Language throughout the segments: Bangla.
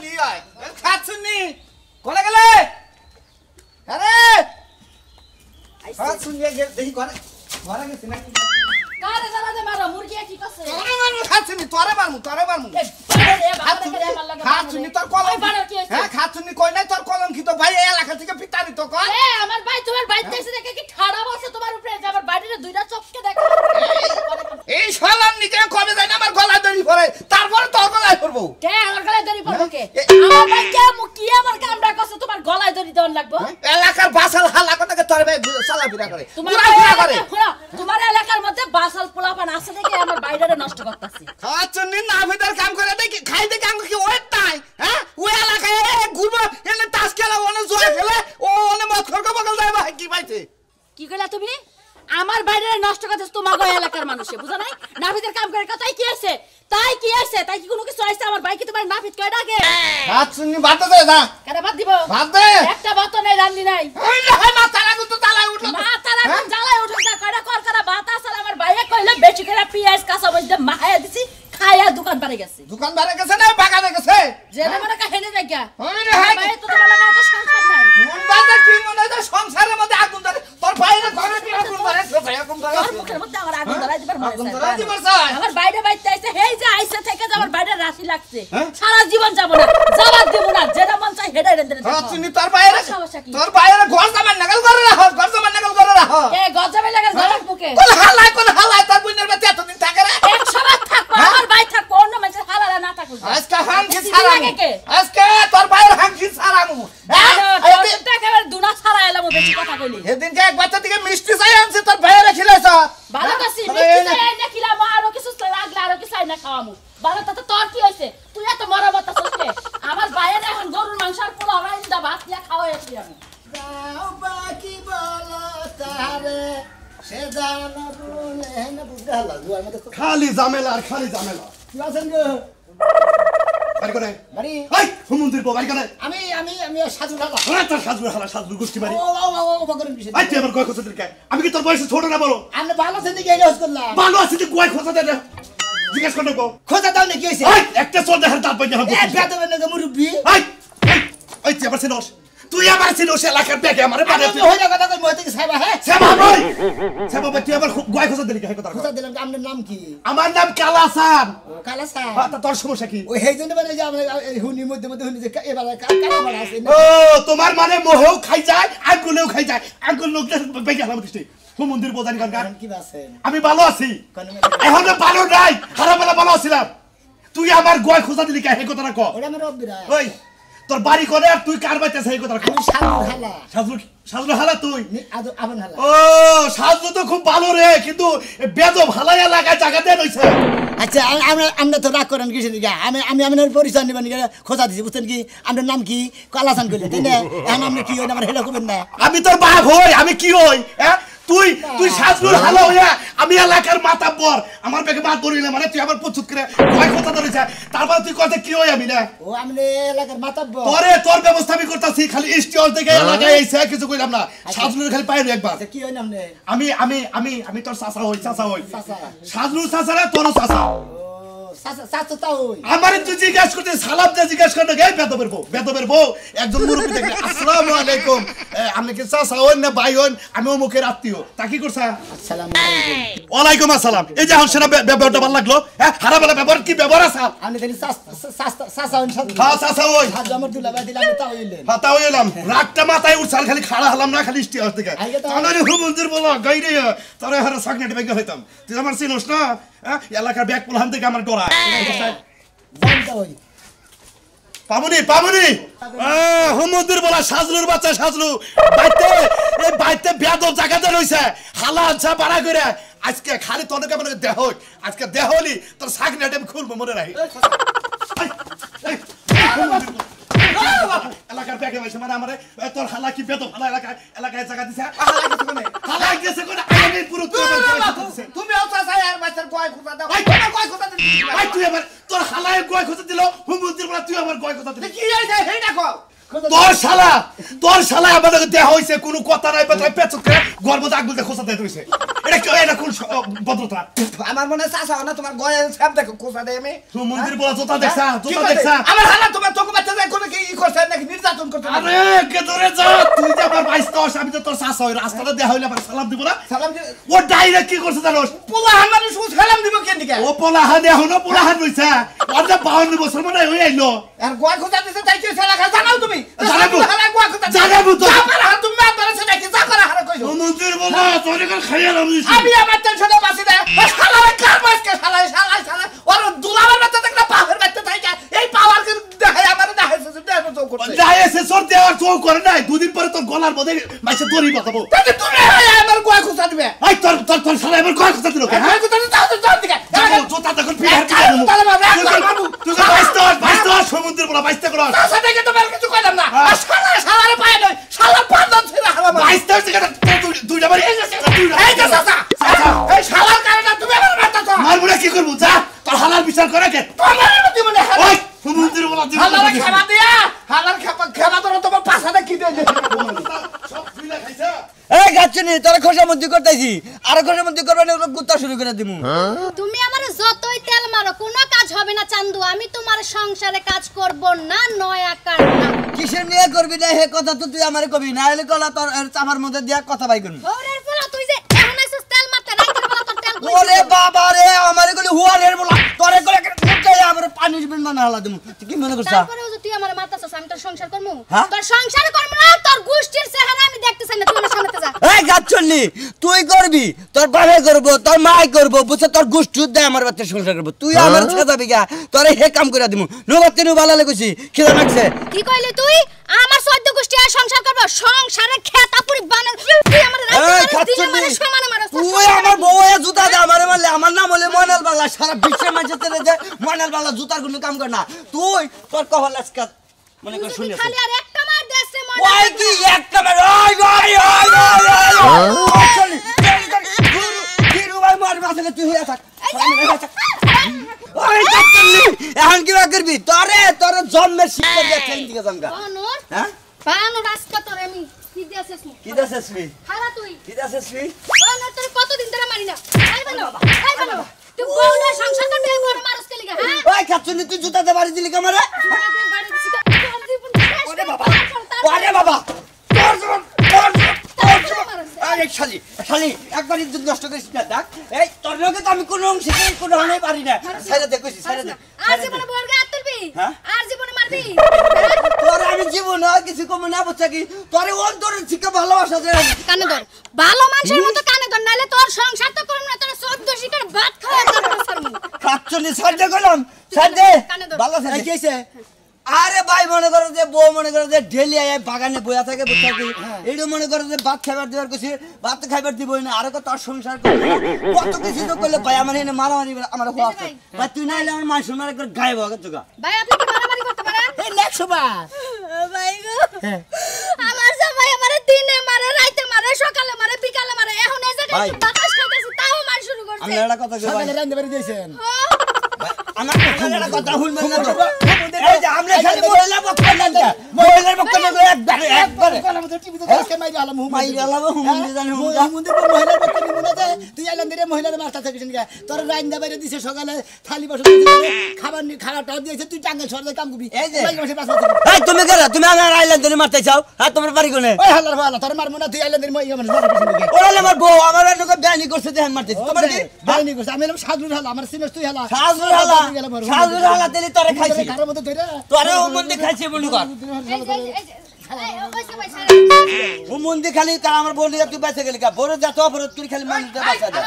কইলি আয় খাচ্ছনি কোনে গেলে আরে খাচ্ছনি দেখি ঘরে ঘরে গেছিস নাকি কারে জানাতে মারো মুরগি কি করছে খাচ্ছনি তোরে মারমু খাচ্ছনি তোর কলম হ্যাঁ খাচ্ছনি কই নাই তোর কলম কি তো ভাই এলাকা থেকে পিটারি তো কই এ আমার ভাই তোমার বাইতে এসে দেখে কি ঠাড়া বসে তোমার উপরে আমার বাড়িতে দুইটা চোখকে দেখো এই শালার নিকে কবে যায় না আমার গলায় দড়ি পড়ে তারপরে তোর গলায় পড়বো কে আমার গলায় দড়ি পড়বো কে আমার ভাই কে কি আমার কামড়া করছে তোমার গলায় দড়ি দেওয়ার লাগবে এলাকার বাসাল হালা কথাকে তোর ভাই চালাফেরা করে তোমার এলাকার মধ্যে বাসাল পোলাপান আছে দেখে আমার বাইরে নষ্ট করতেছি খাচ্ছনি না ভিতর কাম করে দেখি খাই দেখি আঙ্গ কি ওই তাই হ্যাঁ ওই এলাকায় ঘুরবো এনে তাস খেলা ওনে জয় খেলে ও ওনে মত খরক বগল যায় ভাই কি পাইছে কি কইলা তুমি আমার বাইরে নষ্ট করতেছ তোমার এলাকার মানুষে বুঝা নাই নাফিদের কাম করে তাই কি আছে তাই কি কোনো কিছু আছে আমার ভাই কি তোমার নাফিদ কয় ডাকে খাচ্ছনি ভাত দে না কেন ভাত দিব ভাত দে একটা ভাত নাই রান্দি নাই ওই না মাথা লাগু তো তালাই উঠলো মাথা লাগু জ্বালায় উঠলো না কয়টা করা ভাত আছে আমার ভাইয়ে কইলে বেশি করে পেঁয়াজ কাঁচা মরিচ মাখায়া দিছি খায়া দোকান বাড়ি গেছে না বাগানে গেছে যেটা মনে কাহিনী দেখা ওই রে হাই ভাই তো তোমার লাগা তো সংসার নাই মন বাজে কি মনে হয় সংসারের মধ্যে আগুন ধরে তোর বাইরে ঘরে কি আগুন ধরে ভাই আগুন ধরে তোর মুখের মধ্যে আমার আগুন ধরাই দিবার মনে আগুন আছে ধরে দিবার চাই আমার বাইরে বাইতে আইছে হেই যে আইছে থেকে যে আমার বাইরে রাশি লাগছে সারা জীবন যাব না জবাব দেব না যেটা মন চাই হেডাই রেন্দে তুমি তোর বাইরে ঘর জামান নাগাল করে রাখো এ ঘর জামাই লাগার ঘরের মুখে কোন হালাই তোর বুইনের বাচ্চা এতদিন থাকে রে 100 বার থাকবো আমার ভাই থাকবো অন্য মানুষের হালালা না থাকুক আজকে হাঙ্কি ছাড়ামু আজকে তোর বাইরে হাঙ্কি ছাড়ামু এটা একেবারে দুনা ছাড়া এলাম বেশি কথা কইলি এদিনকে এক বাচ্চা থেকে মিষ্টি চাই আনছে তোর বাইরে খিলাইছ ভালো কাছি মিষ্টি চাই না খিলাম আরো কিছু লাগলে আরো কিছু চাই না খাওয়ামু ভালো তো তোর কি হইছে তুই এত মরামত করছিস আমার বাইরে এখন গরুর মাংস আর পোলাও রাইন্দা ভাত দিয়া খাওয়াইছি আমি যাও বাকি বলো তারে সে জানা বলে না বুঝালা দুয়ার মধ্যে খালি ঝামেলা আর খালি ঝামেলা কি আছেন গো বাড়ি করে বাড়ি হাই হুমন্দির বাড়ি করে আমি সাজু ঢালা ওরা তোর সাজু গোষ্ঠী বাড়ি ও বকরেন বিষয় আই তুই আমার গয় খোঁজা দিলকে আমি কি তোর বয়সে ছোট না বলো আমি ভালো আছেন নাকি এই হস করলাম ভালো আছি তুই গয় খোঁজা দে জিজ্ঞেস করে নেবো খোঁজা দাও নাকি হইছে হাই একটা চল দেখার দাঁত পাই না এ বেদবেন নাকি মুরব্বি হাই ওই তুই আবার চিনোস এলাকার ব্যাগে আমারে বাড়ি আমি হইলা কথা কই মই থেকে সাইবা হ্যাঁ সেবা ভাই সেবা ভাই তুই আবার গয় খোঁজা দিলি কি কথা খোঁজা দিলাম আপনার নাম কি আমার নাম কালাসান কালাসা তোর সমস্যা কি ওই হেই জন্য মানে যে আমরা হুনি মধ্যে যে এবার কালা মারা আছে ও তোমার মানে মোহেও খাই যায় আঙ্গুলেও খাই যায় আঙ্গুল লোকটা বেগে হারাম দিছি হুমন্দির বোঝানি কারণ কি আছেন আমি ভালো আছি এখন ভালো নাই খারাপবেলা ভালো আছিলাম তুই আমার গয় খোঁজা দিলি হে কথাটা ক ওটা আমার রব্বিরা ওই তোর বাড়ি করে আর তুই কার বাইতে সেই কথাটা ক আমি সাজু হালা সাজু হালা তুই আবন হালা ও সাজু তো খুব ভালো রে কিন্তু বেদ ভালাই এলাকায় জায়গা দেন হইছে আচ্ছা আমরা তো রাগ করেন কিছু দিকে আমি আপনার পরিচয় নিবেন খোঁজা দিছি বুঝছেন কি আপনার নাম কি কালাসান কইলে তাই না এখন আপনি কি হই আমার হেলা করবেন না আমি তোর বাপ হই আমি কি হই হ্যাঁ তুই সাজনুর হালা হইয়া আমি এলাকার মাতাব্বর আমার বেগে মাত ধরিলে মানে তুই আমার প্রচুর করে ভয় কথা ধরেছে তারপর তুই কথা কি হই আমি না ও আমি এলাকার মাতাব্বর তোর ব্যবস্থা আমি করতেছি খালি স্টল থেকে এলাকায় এসে কিছু কইলাম না সাজনুর খালি পাইনি একবার কি হই নাম নে আমি তোর চাচা হই সাজনুর চাচা না তোর চাচা আমারে তুই জিজ্ঞেস করতে সালাম দিয়ে জিজ্ঞেস করতে গে বেদবের বউ একজন মুরব্বি দেখলে আসসালামু আলাইকুম আপনি কি চাচা হন না ভাই হন আমি অমুকের আত্মীয় তা কি করছা আসসালামু আলাইকুম ওয়ালাইকুম আসসালাম এই যে হাসনা ব্যবহারটা ভালো লাগলো হ্যাঁ হারাবেলা ব্যবহার কি ব্যবহার আছে আপনি খালি চাচা হন হ্যাঁ চাচা হই হাজ আমার দুলাভাই দিলাম তা হইলেন হাতা হইলাম রাগটা মাথায় উঠছাল খালি খাড়া হলাম না খালি স্টি হস থেকে তাহলে হুমন্দির বলো গাইরে তোরে হারা সাগনেট বেগে হইতাম তুই আমার চিনোস না এলাকার ব্যাগ পোলাম থেকে আমার ডরা পামুনি হুমন্দির বলা সাজলুর বাচ্চা সাজলু বাইতে বেদব জায়গাতে রইছে হালা আনছা বাড়া করে আজকে খালি তোর কেমন দেহ আজকে দেহ হলি তোর সাগনেট আমি খুলবো মনে রাখি এলাকার ব্যাগে বসে মানে আমারে তোর হালা কি বেদব হালা এলাকায় জায়গা দিছে হালা গেছে কোন আমি পুরো তুমি চাচা আর বাচ্চার গয় খোঁজা দাও গয় খোঁজা দিলি ভাই তুই আমার তোর হালায় গয় খোঁজা দিল হুমন্দির বলা তুই আমার গয় খোঁজা দিলি কি হইছে হেই দেখো তোর শালা আমাদের দেহ হইছে কোনো কথা নাই পেছন করে গর্ব দাগ বলতে খোঁজা দেয় হইছে এটা কোন ভদ্রতা আমার মনে চাচা না তোমার গয় সব দেখো খোঁজা দেয় আমি হুমন্দির বলা জোতা দেখছা আমার হালা তোমার তোকে বাচ্চা সাথে কোনো কি করছে নাকি নির্যাতন করতে? আরে কে ধরে যা তুই যে আমার বাইস্তা হস আমি তো তোর শাস হই রাস্তাটা দেখা হইলে আমার সালাম দিব না সালাম দিয়ে ও ডাইরেক্ট কি করছে জানোস পোলাহান মানুষ সালাম দিব কেন দিকে? ও পোলাহান এখনো পোলাহান রইছে আর যে 52 বছর মানে হই আইলো আর গোয়া খোঁজা দিতে তাই কি ছেলে খা জানাও তুমি? জানাবো। গোয়া খোঁজা জানাবো তো। তুমি আপনারা সেটা কি যা করে হারে কইছো? মন্দির বলা তোর এখানে খাইয়ালাম দিছি আমি আমার টেনশনে বাঁচি না। শালারে কার মাসকে শালা ওর দুলাবার বাচ্চা দেখলে পাওয়ার বাচ্চা থাকে এই পাওয়ার কে দেখায় আমার দেখাইছে দেখো তো করছে যাইছে সর দেওয়ার চোখ করে নাই দুদিন পরে তোর গলার মধ্যে মাইছে দড়ি বাঁধাবো তাতে তুমি আমার গোয়া খোঁজা দিবে আই তোর শালা এবার কয় কথা দিল কে হ্যাঁ কোথা যাও তো যাও দিকে জোতা তখন পিড়ার কি দেবো তুই বাইস্তা সমুদ্রের বলা বাইস্তা করস তার সাথে কি তোমার কিছু কইলাম না শালারে পায় না শালা পাঁচজন ছিল হারাম বাইস্তা হচ্ছে কেন দুইটা বাড়ি এই যে চাচা এই শালার কারণে তুমি আমার মারতাছ মারবুড়া কি করবো যা তোর হালাল বিচার করে কে তোমার দিব না ওই সমুদ্রের বলা দিব হালারে খাবা দিয়া হালার খাবা তোরা তোমার পাছাটা কি দেয় সব ফিলা খাইছা এই গাছনি তোরা খোসামন্দি করতেছি আর খোসামন্দি করবে না গুত্তা শুরু করে দিমু তুমি আমার যতই তেল মারো কোনো কাজ হবে না চান্দু আমি তোমার সংসারে কাজ করব না নয়া কার না কিসের নিয়ে করবি না হে কথা তো তুই আমারে কবি না হলে কলা তোর চামার মধ্যে দিয়া কথা বাই করবি ওরে ফুলা তুই যে এখন এসেছিস তেল মারতে রাইতের বেলা তোর তেল ওরে বাবা রে আমারে কলি হুয়ারের বলা তোরে কলে কুটাই আমার পানিশমেন্ট না হালা দিমু তুই কি মনে করছ তারপরে তুই আমার মারতাছস আমি তোর সংসার করব হ্যাঁ? তোর সংসার করব না তোর গোষ্ঠীর চেহারা আমি দেখতে চাই না তুই আমার সামনে যা এই গাছনি তুই করবি তোর বাবা করব তোর মাই করব বুঝছ তোর গোষ্ঠী দে আমার বাচ্চা সংসার করব তুই আমার ছেদাবি গা তোরে হে কাম করে দিমু নবাতে নু ভালো লাগছি খিদা লাগছে কি কইলি তুই আমার 14 গোষ্ঠী আর সংসার করব সংসারে খেতাপুরি বানা তুই আমার রাইতে দিনে মানে সমানে মারছ তুই আমার বউয়ে জুতা দে আমারে মারলে আমার নাম হলে ময়নাল বাংলা সারা বিশ্বের মাঝে তেরে যে ময়নাল বাংলা জুতার কোনো কাম করে না তুই তোর কহল আজকে মনে কর শুনিস খালি আর একটা মার দেছে মনে ওই কি একটা মার ওই চল হিরো ভাই মার মাথায় তুই হইয়া থাক ওই কাটলি এখন কি করবি তোরে জন্মের শিক্ষা দিয়ে ট্রেন দিকে জামগা বানর হ্যাঁ বানর আজকে তোর আমি কি দিয়েছিস কি দাসেস তুই খারা তুই কি দাসেস তুই বানর তোর কতদিন ধরে মারি না আই বানো তুই বউলা সংসার করতে বড় মারস কে লাগা হ্যাঁ ওই কাটলি তুই জুতা দে বাড়ি দিলি কামারে ওরে বাবা আরে শালি একবার ইজ্জত নষ্ট করিস না দেখ এই তোর লগে তো আমি কোনো অংশে কোনো হানে পারি না ছাইরা দে কইছি ছাইরা দে আর জীবনে বর্গা হাত তুলবি হ্যাঁ? আর জীবনে মারবি তোর আমি জীবন আর কিছু কম না বুঝছা কি তোরে অন্তরে থেকে ভালোবাসা দে কানে ধর ভালো মানুষের মতো কানে ধর নালে তোর সংসার তো করব না তোর 14 শিকার ভাত খাওয়া তারপর ছাড়মু কাচ্চনি সাজে গেলাম সাজে কানে ধর। ভালো সাজে কইছে আরে ভাই মনে করো যে বউ মনে করো যে ডেলি আয় বাগানে বইয়া থাকে বুঝছা কি এইটা মনে করো যে ভাত খাইবার দিবার কইছে ভাত খাইবার দিবই না আরে কত সংসার করবে কত কিছু তো করলে ভাই আমার এনে মারামারি আমার হওয়া আছে ভাই তুই না এলে আমার মান সম্মান করে গায়েব হবে তোগা ভাই আপনি কি মারামারি করতে পারেন এই 100 বার ভাই গো আমার জামাই আমারে দিনে মারে রাতে মারে সকালে মারে বিকালে মারে এখন এই জায়গায় ভাই। একটু বাতাস খাইতেছি তাও মার শুরু করছে আমি একটা কথা কই ভাই রান্দে বাড়ি দিয়েছেন আমার একটা কথা শুনবেন না এই যে আমরা খালি মহিলা পক্ষ না মহিলার পক্ষ না একবারে আমাদের টিভিতে আজকে মাইরা আলাম মাই গেলাম হুমুন্দি জানি হুমুন্দি মন্দির মহিলার পক্ষে মনে যায় তুই আইলাম দিরে মহিলার মারতা থাকিস না তোর রান্দা বাইরে দিছে সকালে থালি বসে খাবারটা দিয়েছে তুই টাঙ্গাল সরদে কাম করবি এই যে। মাইকে বসে বাসা এই তুমি কেরা তুমি আমার আইল্যান্ডে মারতে চাও আর তোমার বাড়ি কোনে ওই হাল্লার ভালো তোর মারমু না তুই আইলাম দিরে মইকে মানে ওরালে আমার বউ আমার লোকে ব্যানি করছে দেখেন মারতেছি তোমার কি বাইনি করছে আমি এলাম সাজুর হালা আমার সিনস তুই হালা সাজুর হালা তেলি তোরে খাইছি কারোর মতো ধরে তোরে হুমুন্দি খাইছি বলি কর ওই সবাই সারা হুমুন্দি খালি তার আমার বলি তুই বাইসে গেলি কা বড় যা তো অপরাধ তুই খালি মানুষ দে বাসা দে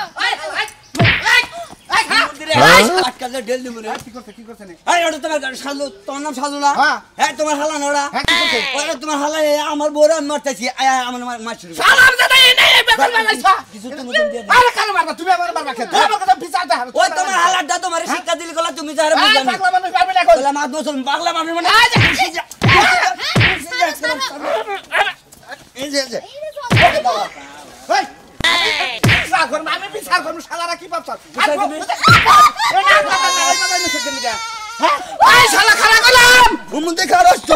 আজকাল ডেল দি মনে কি করছে না এই ওটা তোমার সাজু তোমার নাম সাজু না হ্যাঁ। হ্যাঁ তোমার হালা না ওরা হ্যাঁ, কি করছে? ওরা তোমার হালা আমার বড় আমি মারতেছি আমার মাছ শুরু সালাম দাদা এই নেই বেতন মারাইছা কিছু তুমি দিয়ে আরে কাল মারবা তুমি আমার মারবা খেতে আমার কথা পিছা দা ওই তোমার হালাটা তোমার শিক্ষা দিলি গলা তুমি যারে এই বুঝানি পাগলা মানুষ পারবে না কই বলে মা দোষ পাগলা মানুষ মানে এই যে এই পিছা কর আমি পিছা কর শালারা কি পাবছ এই শালা খালা গলাম ঘুম দেখা রাস্তা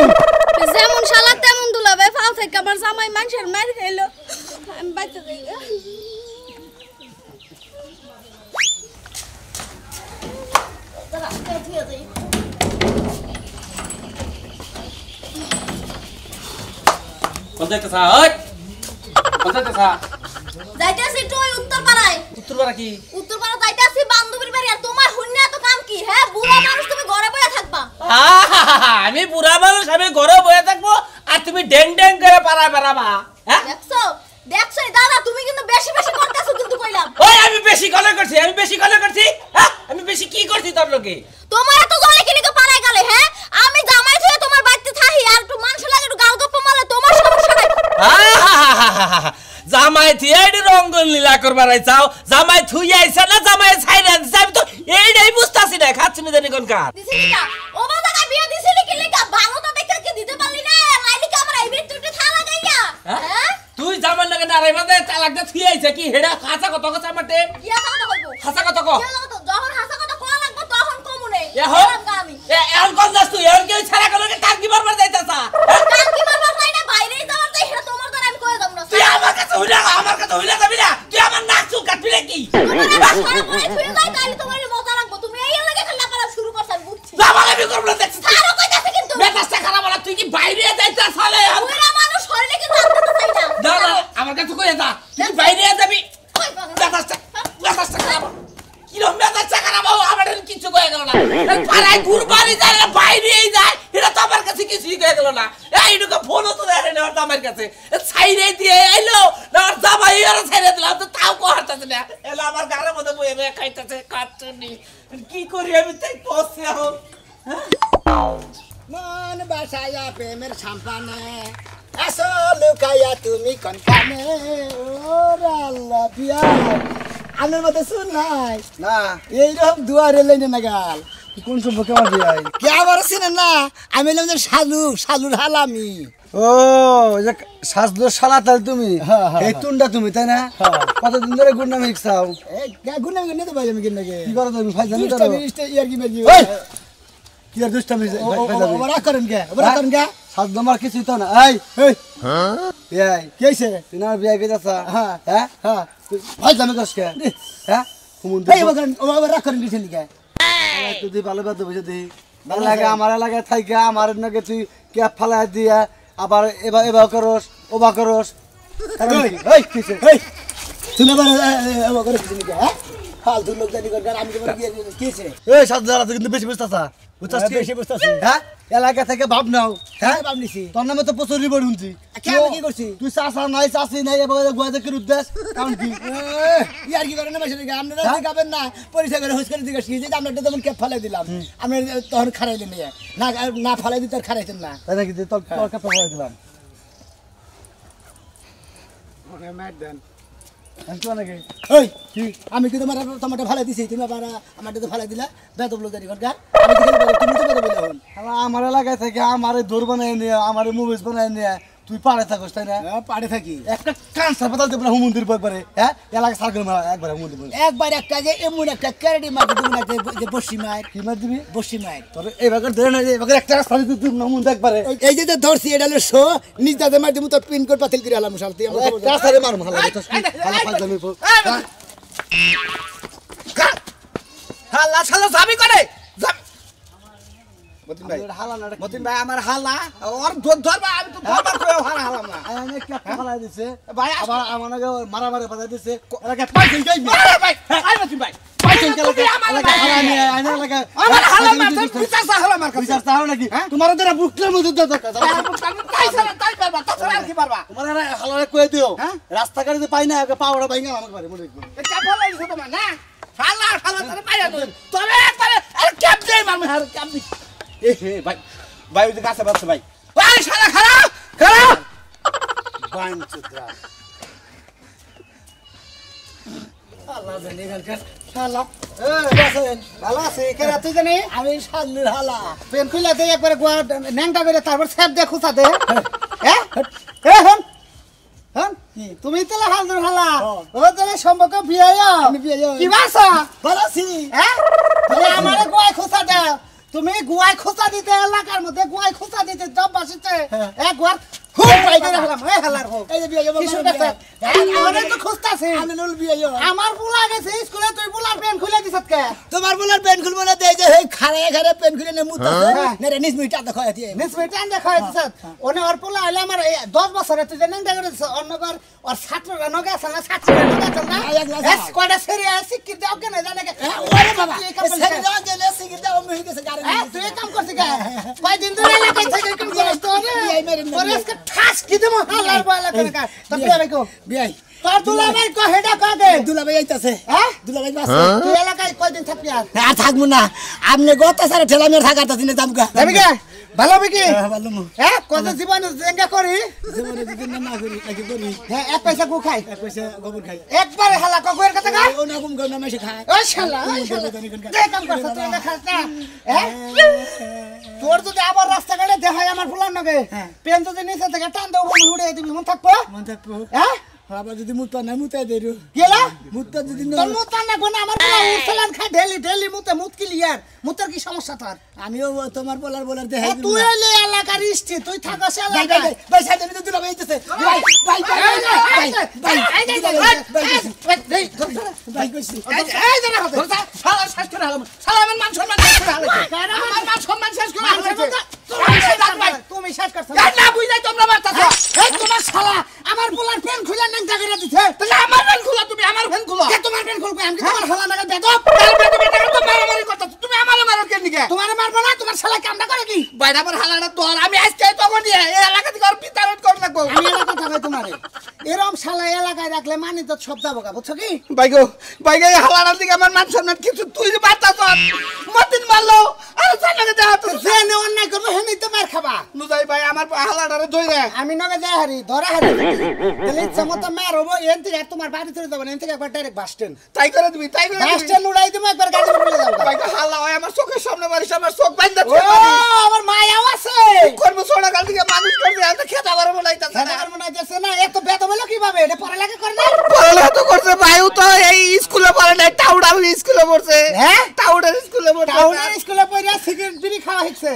যেমন শালা তেমন দুলাবে ফাও থেকে আমার জামাই মানুষের মার খাইলো আমি বাইতে যাই যাইতেছা ওই কোন যাইতেছা যাইতাছি তো ওই উত্তরপাড়ায়। উত্তরপাড়া কি উত্তরপাড়া যাইতাছি বান্ধবীর বাড়ি। আর তোমার হুন্না এত কাম কি? হ্যাঁ, বুড়া মানুষ তুমি ঘরে বসে থাকবা। আমি বুড়া মানুষ আমি ঘরে বসে থাকবো আর তুমি ড্যাং ড্যাং করে পাড়ায় বেড়াবা হ্যাঁ দেখছো দেখছো দাদা, তুমি কিন্তু বেশি বেশি করতেছো কিন্তু কইলাম। ওই আমি বেশি গলা করছি হ্যাঁ আমি বেশি কি করছি তোর লোকে তোমার এত জলে কি লিখে পাড়ায় গেলে? হ্যাঁ, আমি জামাই থুয়ে তোমার বাড়িতে থাকি আর একটু মানুষ লাগে একটু গাল গপ্প মারলে তোমার সমস্যা নাই। জামাই থুই এইডি রঙ্গল লীলা করবার আইছাও জামাই থুই আইছা না জামাই ছাইরা দিছ আমি তো এইটাই বুঝতাছি না খাচ্ছি না জানি কোন কাজ দিছিলি কা ও বাবা বিয়ে দিছিলি কি লিখা? ভালো তো দেখে কি দিতে পারলি না? নাইলি কি আমার এই বিটুটে থালা গাইয়া? হ্যাঁ, তুই জামাই লাগে না রে বাদে তালাক দে থুই আইছা কি হেডা খাসা কত কথা আমাতে ইয়া কথা কইবো। খাসা কত কো যখন হাসা কথা কোয়া লাগবে তখন কমুনে আমি এখন কোন যাস তুই এখন কেউ ছাড়া গেল টাঙ্কি মারবার যাইতাছা টাঙ্কি মারবার নাই না, বাইরেই যাওয়ার যাই এটা তোমার দ্বারা আমি কই যাব না। তুই আমার কাছে হইলা যাবি না তুই আমার নাক চুল কাটবি নাকি ছুঁয়ে যাই তাইলে তোমার মজা লাগবে। তুমি এই লাগে খেলা করা শুরু করছ আমি বুঝছি। জামাই আমি করব না দেখছিস ছাড়ো কইতাছে কিন্তু মেজাজটা খারাপ হলো তুই কি বাইরে যাইতাছ হলে বুড়া মানুষ হইলে কি জানতে চাই না। না না আমার কাছে কই যা তুই বাইরে যাবি কই পাগল। মেজাজটা খারাপ কি রকম মেজাজটা খারাপ আমার কিছু কই গেল না পাড়ায় ঘুরবাড়ি যায় না বাইরেই যায় এটা তো আমার কাছে কিছুই কই গেল না এইটুকু ফোনও তো দেখে না আমার কাছে ছাইরে দিয়ে আইলো না জামাই আর ছাইরে দিলাম তো তাও কোহারতাছে না এলা আমার ঘরের মধ্যে বইয়ে বইয়ে খাইতেছে কাটুনি কি করি আমি তাই পৌঁছে হোক মন বাসায়া প্রেমের সাম্পানে আসো লুকাইয়া তুমি কনকানে ওরে আল্লাহ পিয়া আনের মধ্যে শুন নাই না এইরকম দুয়ারে লাইনে না গাল কোন সম্পর্কে আমার বিয়ে হয় কে আবার চিনেন না আমি এলাম যে শালুর হালামি ও যে সাজদোর শালা তাহলে তুমি এই তুন্ডা তুমি তাই না কতদিন ধরে গুন্ডামি খাও এই গুন্ডামি নিতে পারি আমি কিনা কি করো তুমি ফাইল জানো তো ইয়ার কি মেজি কি আর দুষ্টামি ওরা করেন কে সাজদমার কিছু তো না এই এই কি হইছে তুই না বিয়ে গেছাস হ্যাঁ ফাইল জানো তো কে হ্যাঁ কুমুন এই ওরা করেন কিছু লিখা তুই ভালো বাদ বুঝে দি ভালো লাগে আমার লাগে থাইকা আমার নাকি তুই ক্যাপ ফালাই দিয়া আবার এবার করস ওবা করস এই কিছে এই তুমি আবার ওবা করস তুমি কি হ্যাঁ ফালতু লোক জানি কর আমি তোমার কি কিছে এই সাজদারা তুই কিন্তু বেশি বুঝতাছা বেশি বুঝতাছি হ্যাঁ এলাকা থেকে ভাব নাও হ্যাঁ ভাব নিছি তোর নামে তো প্রচুর রিপোর্ট শুনছি কি করছি তুই চাচা নাই চাচি নাই এবার গোয়াতে কি উদ্দেশ্য কারণ কি ইয়ার কি করে না বেশি আপনারা গাবেন না পরিচয় করে হুস করে জিজ্ঞেস কি যে আমরা তখন ক্যাপ ফালাই দিলাম আমি তখন খারাইলে নিয়ে না না ফালাই দিতে আর খারাইতেন না তাই নাকি তোর ক্যাপ ফালাই দিলাম ওরে ম্যাট দেন আমি কি তোমার টমেটো ফালাই দিছি তুমি আবার আমার ফালাই দিলা বেদব লোক জানি তুমি তো বেদব বলে আমার এলাকায় থেকে আমার দৌড় বানাই নিয়ে আমার মুভিজ বানাই নিয়ে তুই পাড়ে থাকস তাই না পাড়ে থাকি একটা কাঁচা পাতাল দেবো না হুমন্দির একবারে হ্যাঁ এলাকা সার্কেল মারা একবার হুমন্দির একবার একটা যে এমন একটা ক্যারেডি মার দিবি না যে বসি মার কি মার দিবি বসি মার তবে এবার ধরে না এবার একটা সারি তুই না হুমন্দ একবারে এই যে ধরছি এটা হলো শো নিজ দাদা মার দিমু তো পিন কোড পাতিল করে আলাম শালতি আমরা একটা সারি মার মালা তো হালা ফাল জমি হালা শালা যাবি করে মতিন ভাই আমার হালা ওর ধরবা আমি তো ধরবার কই হালাম না আমি একটা হালা দিছে ভাই আবার আমার আগে মারামারি বাজা দিছে এলাকা পাইছেন কই ভাই আই মতিন ভাই পাইছেন কে এলাকা হালা নিয়ে আইনা এলাকা আমার হালা মার বিচার হালা মার বিচার চাও নাকি তোমার দ্বারা বুকলের মধ্যে দরকার পাইছেন তাই পারবা তাছাড়া আর কি পারবা তোমার হালা কই দিও রাস্তা গাড়িতে পাই না পাওড়া ভাঙা আমাকে পারে মনে রাখো এটা বলাই দিছো তোমার না হালা তারে পাইয়া তবে একবারে আরে ক্যাপ দেই মারমু আর ক্যাপ দি এ ভাই ভাই ওই গাছে বাচ্চা ভাই ভাই শালা খারাপ বাইন চুদরা আল্লাহ জানি কালকে শালা ভালো আছে কেরা তুই জানি আমি শালুর হালা পেন খুলে দে একবার গোয়া ন্যাংটা করে তারপর স্যাপ দে খুসা দে হ্যাঁ হন কি তুমি তেলা শালুর হালা ও তেলা সম্পর্ক বিয়ায়া আমি বিয়ায়া কি বাসা ভালো আছি হ্যাঁ তুমি আমারে গোয়া খুসা দে তুমি গুয়ায় খোঁচা দিতে এলাকার মধ্যে গুয়ায় খোঁচা দিতে জব বাসিতে এক গুয়ার হুক পাই করে হলাম এই হালার হোক এই যে বিয়ে কি শুনতেছ আমারে তো খুঁজতাছি আমিনুল বিয়ে আমার পোলা গেছে স্কুলে তুই পোলার পেন খুলে দিছত কে তোমার পোলার পেন খুলবো না দেই যে এই খারে খারে পেন খুলে নে মুতাছে নেরে নিস মিটা দেখায় দিয়ে নিস মিটা দেখায় দিছত ওনে ওর পোলা হইলে আমার 10 বছরে তুই জানেন দেখা দিছ অন্যগর ওর ছাত্ররা নগে আছে না ছাত্ররা নগে আছে না এস কয়টা সেরিয়া শিক্ষিত দাও কেন জানে কে ওরে বাবা সেরি দাও গেলে শিক্ষিত দাও মহি গেছে গারে তুই কাম করছিস কে কয় দিন ধরে এলাকায় থেকে কাম করছ তো এই মেরে ওরে আজকে ঠাস কি দেব হালার বালা করে কা তো বিয়ে ভাই কো বিয়ে তোর দুলাভাই কো হেডা কো দে দুলাভাই আইতাছে হ্যাঁ দুলাভাই বাস তুই এলাকায় কয়দিন থাকবি আর থাকবো না আপনি গত সারে ঠেলা মেরে থাকাটা দিনে দামকা যাবি কে ভালো হবে কি ভালো মু হ্যাঁ কত জীবন জেঙ্গা করি জীবনে যদি না করি কি করি হ্যাঁ এক পয়সা গো খাই এক পয়সা গোবর খাই একবারে হালা কগের কথা গা ও না গুম গো না মেশে খায় ও শালা কে কাম করছ তুই না খাস না হ্যাঁ তোর যদি আবার রাস্তা কাটে দেখাই আমার ফুলার নগে পেন যদি নিচে থেকে টান দাও উড়ে দিবি মন থাকবো হ্যাঁ আবার যদি মুতা না মুতাই দেরু গেলা মুতা যদি না তোর মুতা না কোন আমার বলা উরসালান খায় ডেলি মুতে মুত কি লিয়ার মুতার কি সমস্যা তোর আমিও তোমার বলার দেখাই তুই এলে এলাকার ইষ্টি তুই থাকস এলাকায় ভাই সাইডে তো দুলা বাইতেছে ভাই ভাই কইছি এই জানা কথা শালা শেষ করে হলাম শালা আমার মান সম্মান শেষ করে হলাম আমার মান সম্মান শেষ করে হলাম তুমি শেষ করছ না বুঝাই তোমরা মারতাছো এই তোমার শালা আমার বলার পেন খুলে নাংটা করে দিছে তাহলে আমার পেন খুলো তুমি আমার পেন খুলো কে তোমার পেন খুলবো আমি তোমার শালা লাগা বেদব তো মারামারি করতে তুমি আমারে মারো কেন নিকে তোমারে মারবো না তোমার শালা কামটা করে কি বাইরে আমার হালাটা তোর আমি আজকে তখন দিয়ে এই এলাকা থেকে আর বিতারণ করে রাখবো আমি এলাকা কথা কই তোমারে এরকম শালা এলাকায় রাখলে মানি তো সব যাবো গা বুঝছো কি বাইগো এই হালাটার দিকে আমার মান সম্মান কিছু তুই যে বাতাস মতিন মারলো আর জানাকে দেয়া তো জেনে অন্যায় করবে হেনেই তো মার খাবা নুজাই ভাই আমার হালাটারে ধইরে আমি নগে যাই হারি ধরা হারি তাহলে ইচ্ছা মতো মার হবো এন থেকে তোমার বাড়ি চলে যাবো এন থেকে একবার ডাইরেক্ট বাস স্ট্যান্ড তাই করে দিবি বাস স্ট্যান্ড উড়াই দিবো একবার গাড়ি চলে যাবো ভাই হালা হয় আমার চোখের সামনে মারিস আমার চোখ বাইন্দা ও আমার মায়াও আছে করব ছোড়া গাল থেকে মানুষ করবে এত খেতা করে বলাইতাছে না আর মনে হইতাছে না এত বেদ হলো কিভাবে এটা পড়ালেখা করে না পড়ালেখা তো করছে ভাইও তো এই স্কুলে পড়ে নাই টাউডার স্কুলে পড়ছে হ্যাঁ টাউডার স্কুলে পড়ছে টাউডার স্কুলে পড়ে সিগারেট বিড়ি খাওয়া হইছে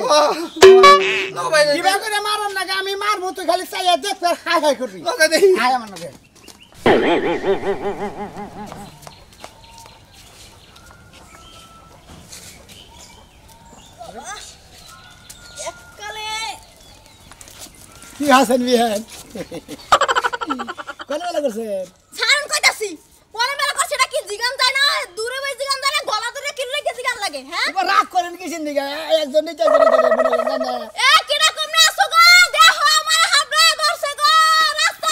নো ভাই কিভাবে করে মারন না আমি মারবো তুই খালি চাইয়া দেখ ফের হাই করবি ওকে দেখি হাই আমার নগে কি হাসেন বিহান কোন বেলা করছে ছাড়ন কইতাছি কোন বেলা করছে এটা কি জিগান যায় না দূরে বই জিগান যায় না গলা ধরে কিনলে কি জিগান লাগে হ্যাঁ এবার রাগ করেন কিসের দিকে একজন নিচে করে মনে না এ কিরা কমনে আসো গো দেখো আমার হাবড়ে ধরছে গো রাস্তা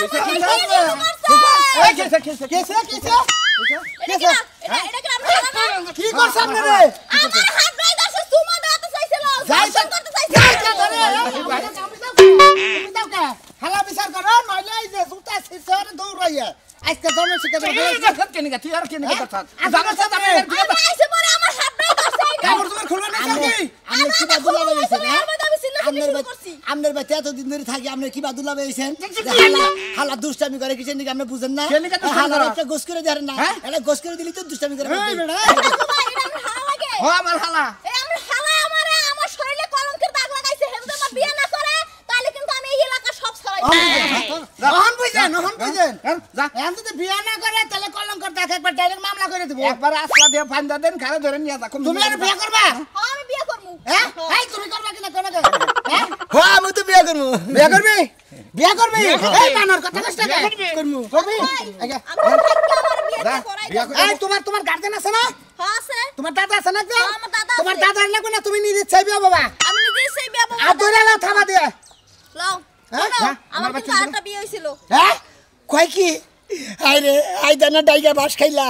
কি করছ আপনারা আমার হাবড়ে ধরছে সুমা দাও চাইছিল যাইছেন করতে চাইছিল হালা বিচার করো নইলে এই যে জুতা সিসর দৌড়াইয়া আজকে জমে শিখে দেব কেন গা তুই আর কেন গা থাক জানো তো আমি আইছে পরে আমার হাবড়ে ধরছে কাপড় তোমার খুলবে না কি আমি কি বাদুলা বাইছে না আমনের বাতে এত দিন ধরে থাকি আপনি কি বাদুলা বাইছেন হালা দুষ্টামি করে কিছেন নাকি আপনি বুঝেন না হালা একটা গোস করে দেন না এটা গোস করে দিলি তো দুষ্টামি করে এই বেটা ও আমার হালা এই আমার হালা আমারে আমার শরীরে কলঙ্কের দাগ লাগাইছে হেমদে আমার বিয়ে না করে তাহলে কিন্তু আমি এই এলাকা সব ছড়াই নহন বুঝেন যা এত তো বিয়ে না করে তাহলে কলঙ্কের দাগ একবার ডাইরেক্ট মামলা করে দেব একবার আসলা দিয়ে ফান্দা দেন ঘরে ধরে নিয়ে যা তুমি আর বিয়ে করবা হ্যাঁ আমি বিয়ে করব হ্যাঁ এই তুমি করবা কিনা কোন হ্যাঁ হ্যাঁ আমি তো বিয়ে করব বিয়ে করবি এই মানর কথা কষ্ট করবি আগে আমার ভাগ্য আমার বিয়েটা করাই দাও এই তোমার গার্জেন আছে না হ্যাঁ আছে তোমার দাদা আছে না আমার দাদা তোমার দাদার লাগবে না তুমি নিজে চাইবে বাবা আমি নিজেই সেই বিয়ে করব আর ধরে নাও থামা দিয়ে লাও হ্যাঁ আমার কিন্তু আরেকটা বিয়ে হইছিল হ্যাঁ কই কি আরে আই দানা ডাইগা বাস খাইলা